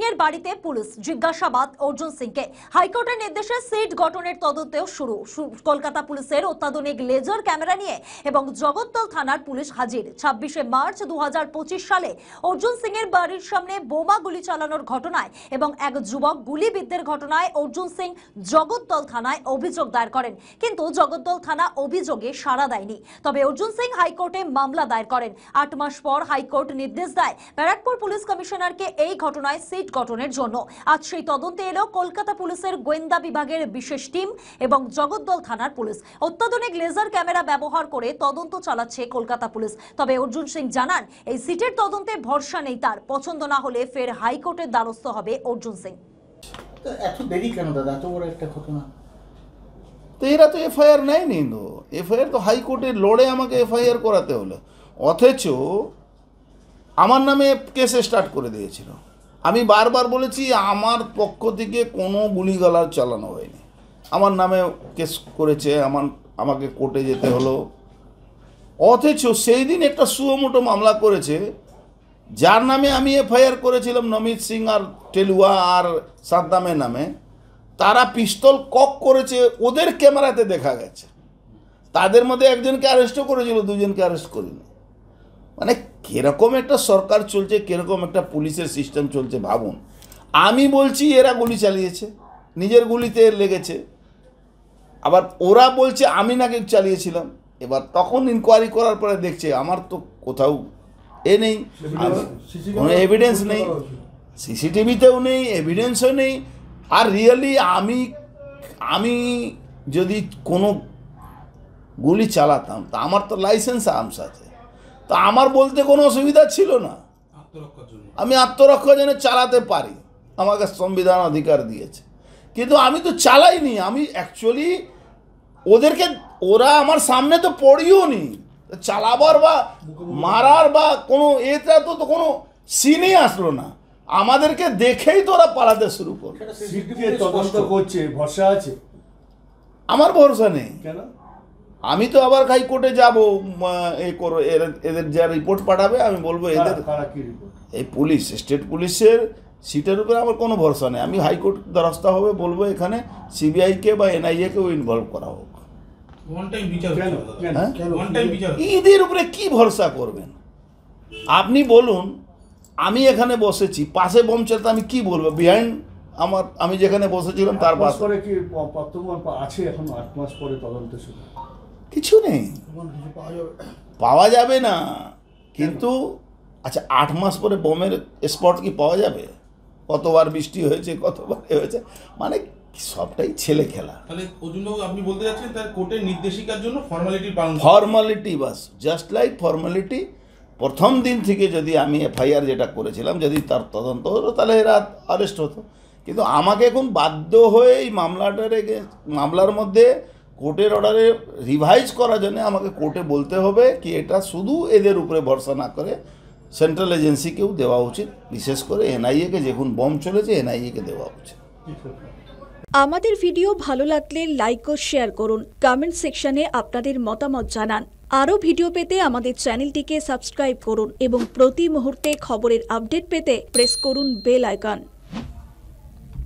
এর বাড়িতে পুলিশ জিজ্ঞাসাবাদ অর্জুন সিংকে। হাইকোর্টের নির্দেশে সিট গঠনের তদন্তেও শুরু। কলকাতা পুলিশের অত্যাধুনিক লেজার ক্যামেরা নিয়ে এবং জগদ্দল থানার পুলিশ হাজির। 26শে মার্চ 2025 সালে অর্জুন সিং এর বাড়ির সামনে বোমা গুলি চালানোর ঘটনায় এবং এক যুবক গুলিবিদ্ধের ঘটনায় অর্জুন সিং জগদ্দল থানায় অভিযোগ দায়ের করেন, কিন্তু জগদ্দল থানা অভিযোগে সাড়া দেয়নি। তবে অর্জুন সিং হাইকোর্টে মামলা দায়ের করেন। 8 মাস পর হাইকোর্ট নির্দেশ দেয় ব্যারাকপুর পুলিশ কমিশনারকে এই ঘটনায় সিট গঠনের জন্য। আজ সেই তদন্তে এলো কলকাতা পুলিশের গোয়েন্দা বিভাগের বিশেষ টিম এবং জগদ্দল থানার পুলিশ। অত্যাধুনিক লেজার ক্যামেরা ব্যবহার করে তদন্ত চালাচ্ছে কলকাতা পুলিশ। তবে অর্জুন সিং জানান, এই সিটের তদন্তে ভরসা নেই তার। পছন্দ না হলে ফের হাইকোর্টের দ্বারস্থ হবে অর্জুন সিং। এত দেরি কেন দাদা, এত বড় একটা ঘটনা? তো এরা তো এফআইআর নেয়নি, তো এফআইআর তো হাইকোর্টে লড়ে আমাকে এফআইআর করাতে হলো, অথচ আমার নামে কেস স্টার্ট করে দিয়েছিল। আমি বারবার বলেছি আমার পক্ষ থেকে কোনো গুলিগালা চালানো হয়নি, আমার নামে কেস করেছে, আমাকে কোর্টে যেতে হলো। অথচ সেই দিন একটা সুমোটো মামলা করেছে, যার নামে আমি এফআইআর করেছিলাম নমিত সিং আর টেলুয়া আর সাদ্দামের নামে, তারা পিস্তল কক করেছে, ওদের ক্যামেরাতে দেখা গেছে। তাদের মধ্যে একজনকে অ্যারেস্টও করেছিল, দুজনকে অ্যারেস্ট করিনি। মানে কীরকম একটা সরকার চলছে, কীরকম একটা পুলিশের সিস্টেম চলছে ভাবুন। আমি বলছি এরা গুলি চালিয়েছে, নিজের গুলিতে লেগেছে, আবার ওরা বলছে আমি নাকি চালিয়েছিলাম। এবার তখন ইনকোয়ারি করার পরে দেখছে আমার তো কোথাও নেই, কোনো এভিডেন্স নেই, সিসিটিভিতেও নেই, এভিডেন্সও নেই। আর রিয়েলি আমি যদি কোনো গুলি চালাতাম তা আমার তো লাইসেন্স আর্মস আছে, তা আমার বলতে কোনো অসুবিধা ছিল না। আমি আত্মরক্ষার জন্য চালাতে পারি, আমাকে সংবিধান অধিকার দিয়েছে, কিন্তু আমি তো চালাইনি। আমি অ্যাকচুয়ালি ওরা আমার সামনে তো পড়িও নি, চালাবার বা মারার বা কোনো এটা তো কোনো সিনই আসলো না। আমাদেরকে দেখেই তো ওরা পালাতে শুরু করলো। তদন্ত করছে, ভরসা আছে? আমার ভরসা নেই। কেন? আমি তো আবার হাইকোর্টে যাব, এদের যা রিপোর্ট পাঠাবে আমি বলবো এদের এই পুলিশ স্টেট পুলিশের সিটের উপরে আমার কোনো ভরসা নেই। আমি হাইকোর্ট দ্বারস্থ হবে, বলবো এখানে সিবিআইকে বা এনআইএকেও ইনভলভ করা হোক। এদের উপরে কি ভরসা করবেন আপনি বলুন? আমি এখানে বসেছি, পাশে বোম চলতে আমি কি বলবো? বিহাইন্ড আমি যেখানে বসেছিলাম তার পাশে কি আছে? এখন 8 মাস পরে তদন্ত শুরু, কিছু নেই, পাওয়া যাবে না। কিন্তু আচ্ছা 8 মাস পরে বোমের স্পট কি পাওয়া যাবে? কতবার বৃষ্টি হয়েছে, কতবার হয়েছে, মানে সবটাই ছেলে খেলা। তাহলে অর্জুনবাবু আপনি বলতে যাচ্ছেন তার কোর্টের নির্দেশিকার জন্য ফর্মালিটি, বাস জাস্ট লাইক ফর্মালিটি। প্রথম দিন থেকে যদি আমি এফআইআর যেটা করেছিলাম যদি তার তদন্ত হতো তাহলে এরা অ্যারেস্ট হতো, কিন্তু আমাকে এখন বাধ্য হয়ে এই মামলার মধ্যে কোর্টের অর্ডারে রিভাইজ করার জন্য আমাকে কোর্টে বলতে হবে কি এটা শুধু এদের উপরে ভরসা না করে সেন্ট্রাল এজেন্সিকেও দেওয়া উচিত, বিশেষ করে এনআইএকে, যখন বম চলেছে এনআইএকে দেওয়া উচিত। আমাদের ভিডিও ভালো লাগলে লাইক ও শেয়ার করুন, কমেন্ট সেকশনে আপনাদের মতামত জানান। আরও ভিডিও পেতে আমাদের চ্যানেলটিকে সাবস্ক্রাইব করুন এবং প্রতি মুহূর্তে খবরের আপডেট পেতে প্রেস করুন বেল আইকন।